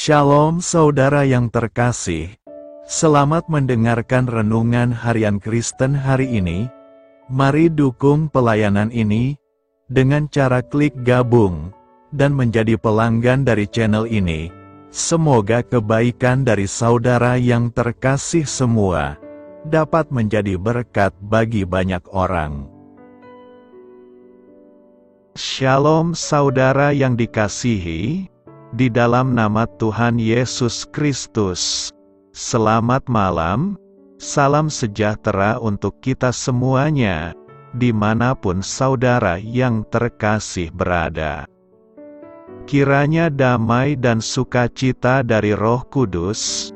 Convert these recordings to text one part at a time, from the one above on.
Shalom saudara yang terkasih, selamat mendengarkan renungan harian Kristen hari ini. Mari dukung pelayanan ini dengan cara klik gabung dan menjadi pelanggan dari channel ini. Semoga kebaikan dari saudara yang terkasih semua dapat menjadi berkat bagi banyak orang. Shalom saudara yang dikasihi, di dalam nama Tuhan Yesus Kristus. Selamat malam, salam sejahtera untuk kita semuanya, dimanapun saudara yang terkasih berada. Kiranya damai dan sukacita dari Roh Kudus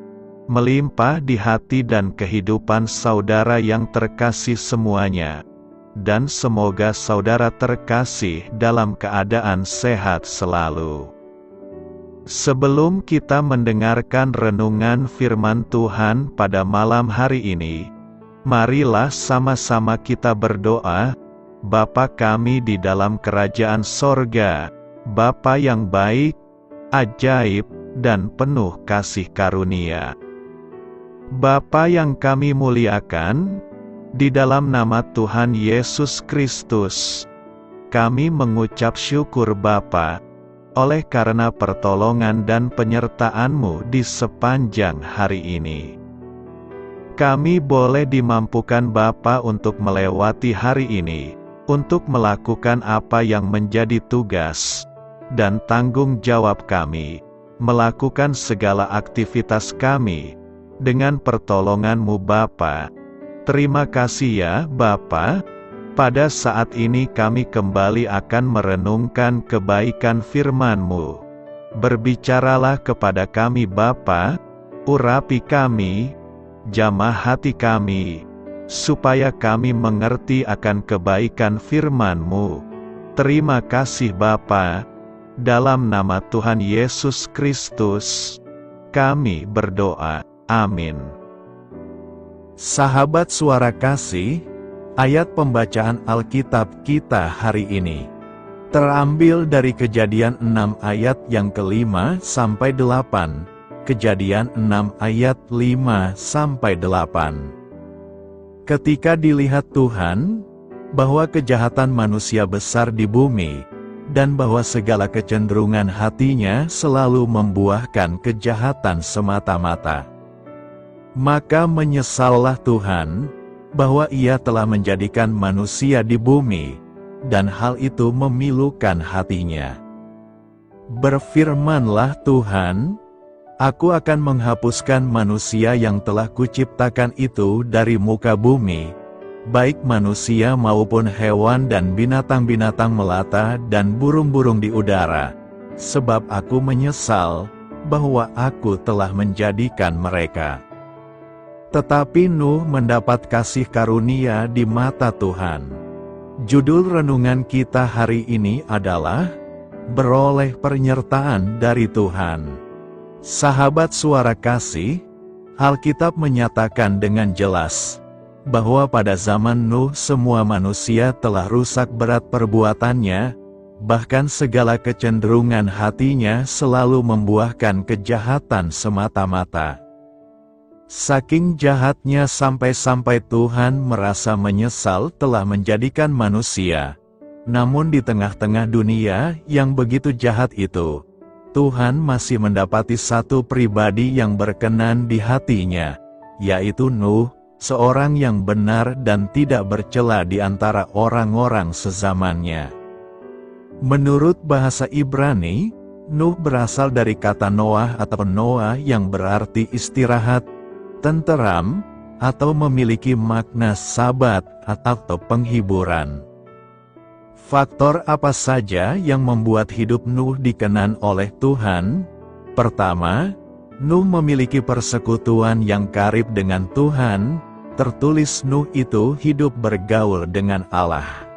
melimpah di hati dan kehidupan saudara yang terkasih semuanya, dan semoga saudara terkasih dalam keadaan sehat selalu. Sebelum kita mendengarkan renungan firman Tuhan pada malam hari ini, marilah sama-sama kita berdoa. Bapa kami di dalam kerajaan sorga, Bapa yang baik, ajaib, dan penuh kasih karunia. Bapa yang kami muliakan, di dalam nama Tuhan Yesus Kristus, kami mengucap syukur Bapa, oleh karena pertolongan dan penyertaan-Mu di sepanjang hari ini. Kami boleh dimampukan Bapa untuk melewati hari ini, untuk melakukan apa yang menjadi tugas dan tanggung jawab kami, melakukan segala aktivitas kami, dengan pertolongan-Mu Bapa. Terima kasih ya Bapa. Pada saat ini kami kembali akan merenungkan kebaikan firman-Mu. Berbicaralah kepada kami Bapa, urapi kami, jamah hati kami, supaya kami mengerti akan kebaikan firman-Mu. Terima kasih Bapa, dalam nama Tuhan Yesus Kristus, kami berdoa. Amin. Sahabat suara kasih, ayat pembacaan Alkitab kita hari ini terambil dari Kejadian 6 ayat yang ke-5 sampai 8, Kejadian 6 ayat 5 sampai 8. Ketika dilihat Tuhan bahwa kejahatan manusia besar di bumi, dan bahwa segala kecenderungan hatinya selalu membuahkan kejahatan semata-mata, maka menyesallah Tuhan bahwa Ia telah menjadikan manusia di bumi, dan hal itu memilukan hatinya. Berfirmanlah Tuhan, Aku akan menghapuskan manusia yang telah Kuciptakan itu dari muka bumi, baik manusia maupun hewan dan binatang-binatang melata dan burung-burung di udara, sebab Aku menyesal bahwa Aku telah menjadikan mereka. Tetapi Nuh mendapat kasih karunia di mata Tuhan. Judul renungan kita hari ini adalah Beroleh Penyertaan dari Tuhan. Sahabat suara kasih, Alkitab menyatakan dengan jelas bahwa pada zaman Nuh semua manusia telah rusak berat perbuatannya, bahkan segala kecenderungan hatinya selalu membuahkan kejahatan semata-mata. Saking jahatnya sampai-sampai Tuhan merasa menyesal telah menjadikan manusia. Namun di tengah-tengah dunia yang begitu jahat itu, Tuhan masih mendapati satu pribadi yang berkenan di hatinya, yaitu Nuh, seorang yang benar dan tidak bercela di antara orang-orang sezamannya. Menurut bahasa Ibrani, Nuh berasal dari kata Noah atau Noah yang berarti istirahat, tenteram, atau memiliki makna sabat atau penghiburan. Faktor apa saja yang membuat hidup Nuh dikenan oleh Tuhan? Pertama, Nuh memiliki persekutuan yang karib dengan Tuhan. Tertulis Nuh itu hidup bergaul dengan Allah.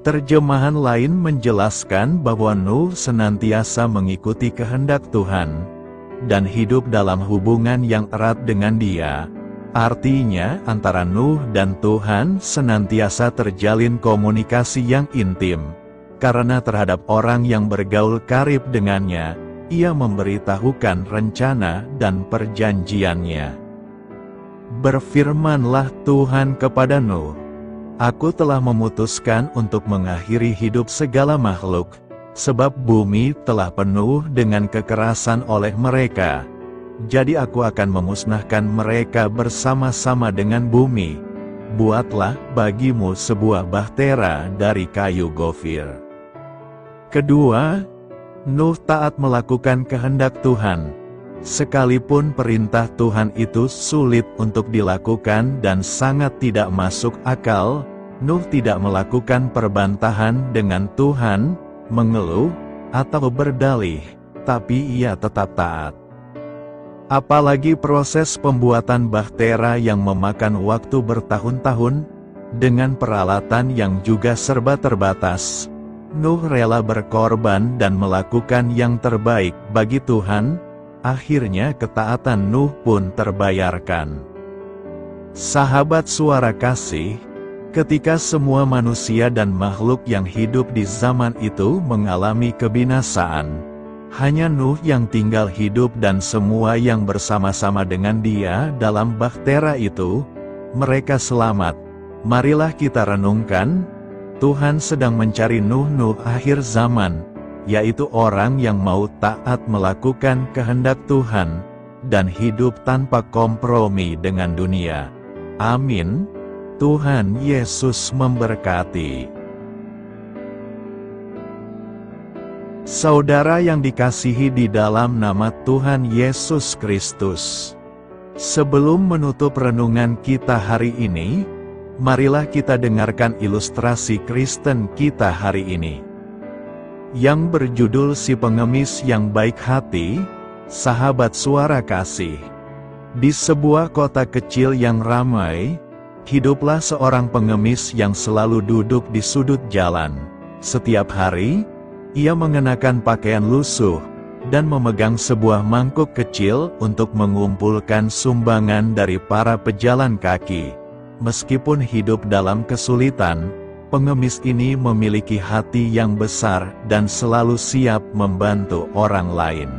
Terjemahan lain menjelaskan bahwa Nuh senantiasa mengikuti kehendak Tuhan dan hidup dalam hubungan yang erat dengan Dia. Artinya, antara Nuh dan Tuhan senantiasa terjalin komunikasi yang intim, karena terhadap orang yang bergaul karib dengannya, ia memberitahukan rencana dan perjanjiannya. Berfirmanlah Tuhan kepada Nuh, "Aku telah memutuskan untuk mengakhiri hidup segala makhluk, sebab bumi telah penuh dengan kekerasan oleh mereka. Jadi aku akan memusnahkan mereka bersama-sama dengan bumi. Buatlah bagimu sebuah bahtera dari kayu gofir." Kedua, Nuh taat melakukan kehendak Tuhan. Sekalipun perintah Tuhan itu sulit untuk dilakukan dan sangat tidak masuk akal, Nuh tidak melakukan perbantahan dengan Tuhan, mengeluh, atau berdalih, tapi ia tetap taat. Apalagi proses pembuatan bahtera yang memakan waktu bertahun-tahun, dengan peralatan yang juga serba terbatas, Nuh rela berkorban dan melakukan yang terbaik bagi Tuhan. Akhirnya ketaatan Nuh pun terbayarkan. Sahabat suara kasih, ketika semua manusia dan makhluk yang hidup di zaman itu mengalami kebinasaan, hanya Nuh yang tinggal hidup dan semua yang bersama-sama dengan dia dalam bahtera itu, mereka selamat. Marilah kita renungkan, Tuhan sedang mencari Nuh akhir zaman, yaitu orang yang mau taat melakukan kehendak Tuhan, dan hidup tanpa kompromi dengan dunia. Amin. Tuhan Yesus memberkati. Saudara yang dikasihi di dalam nama Tuhan Yesus Kristus, sebelum menutup renungan kita hari ini, marilah kita dengarkan ilustrasi Kristen kita hari ini, yang berjudul Si Pengemis yang Baik Hati. Sahabat suara kasih, di sebuah kota kecil yang ramai, hiduplah seorang pengemis yang selalu duduk di sudut jalan. Setiap hari, ia mengenakan pakaian lusuh, dan memegang sebuah mangkuk kecil untuk mengumpulkan sumbangan dari para pejalan kaki. Meskipun hidup dalam kesulitan, pengemis ini memiliki hati yang besar dan selalu siap membantu orang lain.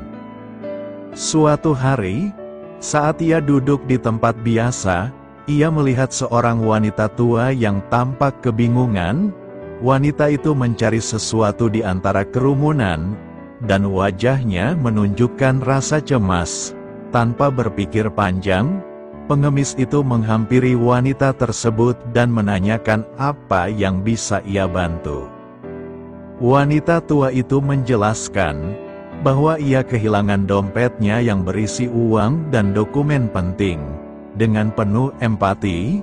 Suatu hari, saat ia duduk di tempat biasa, ia melihat seorang wanita tua yang tampak kebingungan. Wanita itu mencari sesuatu di antara kerumunan, dan wajahnya menunjukkan rasa cemas. Tanpa berpikir panjang, pengemis itu menghampiri wanita tersebut dan menanyakan apa yang bisa ia bantu. Wanita tua itu menjelaskan bahwa ia kehilangan dompetnya yang berisi uang dan dokumen penting. Dengan penuh empati,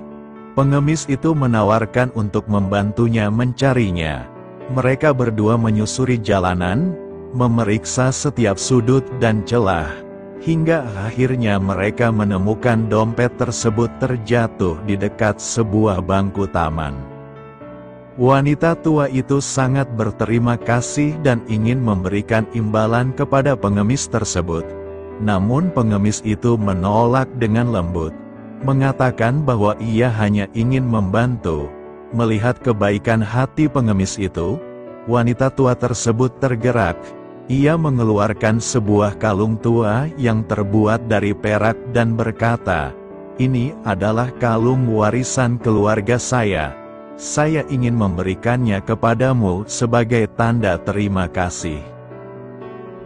pengemis itu menawarkan untuk membantunya mencarinya. Mereka berdua menyusuri jalanan, memeriksa setiap sudut dan celah, hingga akhirnya mereka menemukan dompet tersebut terjatuh di dekat sebuah bangku taman. Wanita tua itu sangat berterima kasih dan ingin memberikan imbalan kepada pengemis tersebut. Namun pengemis itu menolak dengan lembut, mengatakan bahwa ia hanya ingin membantu. Melihat kebaikan hati pengemis itu, wanita tua tersebut tergerak. Ia mengeluarkan sebuah kalung tua yang terbuat dari perak dan berkata, "Ini adalah kalung warisan keluarga saya. Saya ingin memberikannya kepadamu sebagai tanda terima kasih."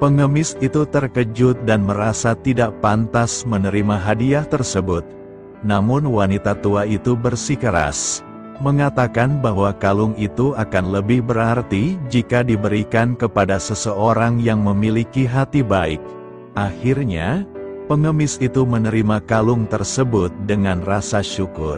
Pengemis itu terkejut dan merasa tidak pantas menerima hadiah tersebut. Namun wanita tua itu bersikeras, mengatakan bahwa kalung itu akan lebih berarti jika diberikan kepada seseorang yang memiliki hati baik. Akhirnya, pengemis itu menerima kalung tersebut dengan rasa syukur.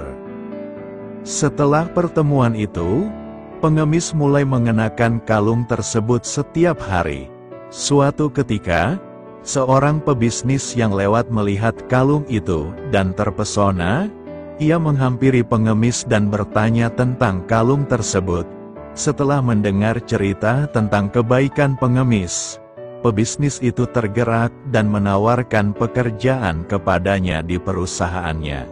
Setelah pertemuan itu, pengemis mulai mengenakan kalung tersebut setiap hari. Suatu ketika, seorang pebisnis yang lewat melihat kalung itu dan terpesona. Ia menghampiri pengemis dan bertanya tentang kalung tersebut. Setelah mendengar cerita tentang kebaikan pengemis, pebisnis itu tergerak dan menawarkan pekerjaan kepadanya di perusahaannya.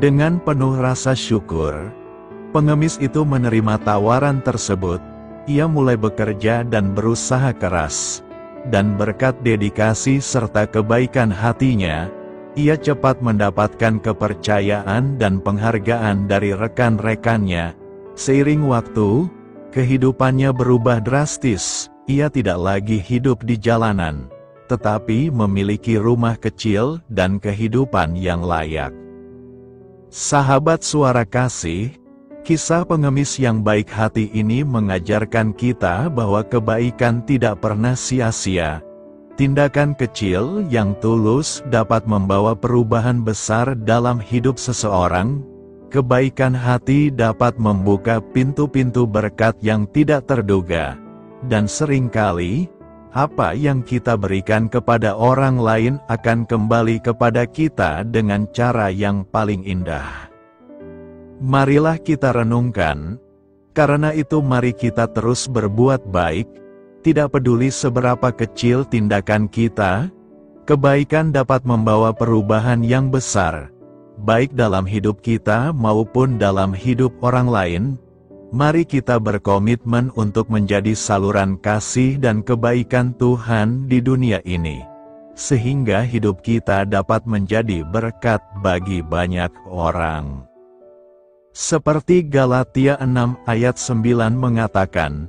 Dengan penuh rasa syukur, pengemis itu menerima tawaran tersebut. Ia mulai bekerja dan berusaha keras. dan berkat dedikasi serta kebaikan hatinya, ia cepat mendapatkan kepercayaan dan penghargaan dari rekan-rekannya. Seiring waktu, kehidupannya berubah drastis. Ia tidak lagi hidup di jalanan, tetapi memiliki rumah kecil dan kehidupan yang layak. Sahabat Suara Kasih, kisah pengemis yang baik hati ini mengajarkan kita bahwa kebaikan tidak pernah sia-sia. Tindakan kecil yang tulus dapat membawa perubahan besar dalam hidup seseorang. Kebaikan hati dapat membuka pintu-pintu berkat yang tidak terduga. Dan seringkali, apa yang kita berikan kepada orang lain akan kembali kepada kita dengan cara yang paling indah. Marilah kita renungkan, karena itu mari kita terus berbuat baik, tidak peduli seberapa kecil tindakan kita, kebaikan dapat membawa perubahan yang besar, baik dalam hidup kita maupun dalam hidup orang lain. Mari kita berkomitmen untuk menjadi saluran kasih dan kebaikan Tuhan di dunia ini, sehingga hidup kita dapat menjadi berkat bagi banyak orang. Seperti Galatia 6 ayat 9 mengatakan,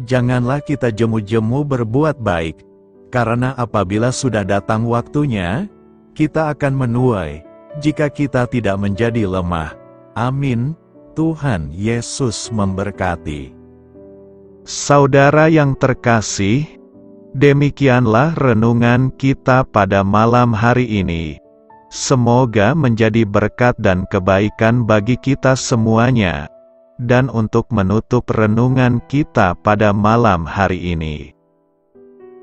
"Janganlah kita jemu-jemu berbuat baik, karena apabila sudah datang waktunya, kita akan menuai, jika kita tidak menjadi lemah." Amin. Tuhan Yesus memberkati. Saudara yang terkasih, demikianlah renungan kita pada malam hari ini. Semoga menjadi berkat dan kebaikan bagi kita semuanya. Dan untuk menutup renungan kita pada malam hari ini,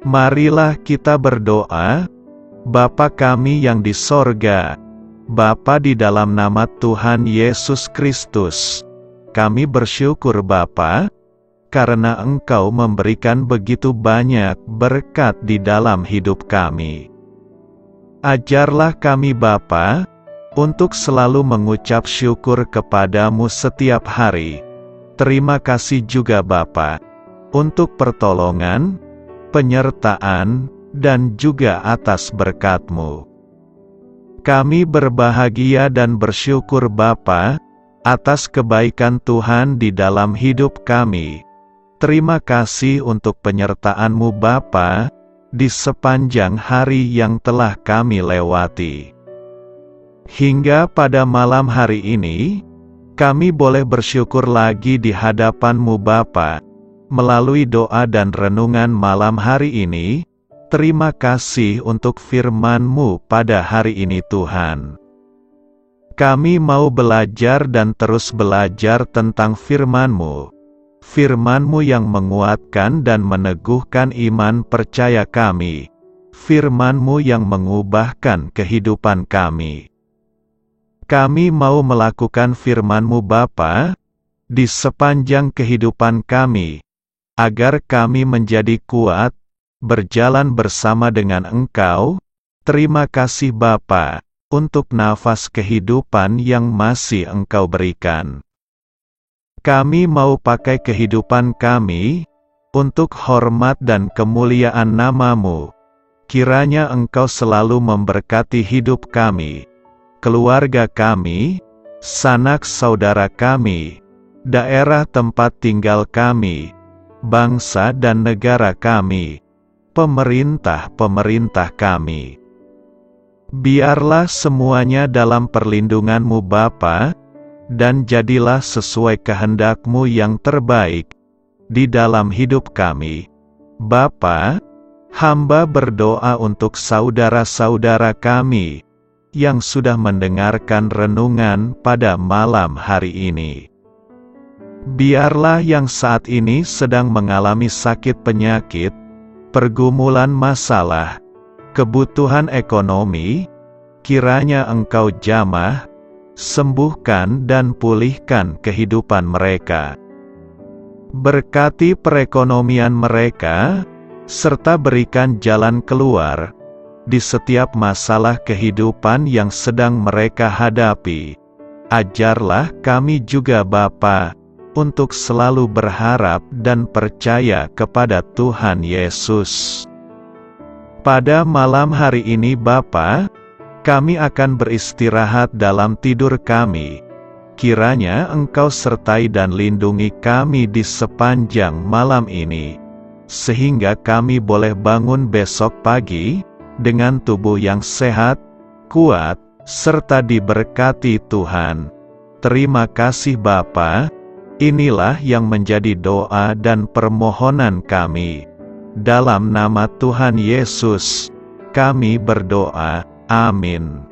marilah kita berdoa. Bapa kami yang di sorga, Bapa, di dalam nama Tuhan Yesus Kristus, kami bersyukur Bapa, karena Engkau memberikan begitu banyak berkat di dalam hidup kami. Ajarlah kami Bapa, untuk selalu mengucap syukur kepadamu setiap hari. Terima kasih juga Bapa, untuk pertolongan, penyertaan, dan juga atas berkat-Mu. Kami berbahagia dan bersyukur Bapa, atas kebaikan Tuhan di dalam hidup kami. Terima kasih untuk penyertaan-Mu Bapa, di sepanjang hari yang telah kami lewati. Hingga pada malam hari ini, kami boleh bersyukur lagi di hadapan-Mu Bapa, melalui doa dan renungan malam hari ini. Terima kasih untuk firman-Mu pada hari ini Tuhan. Kami mau belajar dan terus belajar tentang firman-Mu. Firman-Mu yang menguatkan dan meneguhkan iman percaya kami. Firman-Mu yang mengubahkan kehidupan kami. Kami mau melakukan firman-Mu Bapa, di sepanjang kehidupan kami, agar kami menjadi kuat, berjalan bersama dengan Engkau. Terima kasih Bapa, untuk nafas kehidupan yang masih Engkau berikan. Kami mau pakai kehidupan kami, untuk hormat dan kemuliaan nama-Mu. Kiranya Engkau selalu memberkati hidup kami, keluarga kami, sanak saudara kami, daerah tempat tinggal kami, bangsa dan negara kami, pemerintah-pemerintah kami. Biarlah semuanya dalam perlindungan-Mu Bapa, dan jadilah sesuai kehendak-Mu yang terbaik di dalam hidup kami. Bapa, hamba berdoa untuk saudara-saudara kami yang sudah mendengarkan renungan pada malam hari ini. Biarlah yang saat ini sedang mengalami sakit penyakit, pergumulan masalah, kebutuhan ekonomi, kiranya Engkau jamah, sembuhkan dan pulihkan kehidupan mereka. Berkati perekonomian mereka, serta berikan jalan keluar di setiap masalah kehidupan yang sedang mereka hadapi. Ajarlah kami juga Bapa, untuk selalu berharap dan percaya kepada Tuhan Yesus. Pada malam hari ini Bapa, kami akan beristirahat dalam tidur kami. Kiranya Engkau sertai dan lindungi kami di sepanjang malam ini, sehingga kami boleh bangun besok pagi dengan tubuh yang sehat, kuat, serta diberkati Tuhan. Terima kasih Bapa. Inilah yang menjadi doa dan permohonan kami. Dalam nama Tuhan Yesus, kami berdoa. Amin.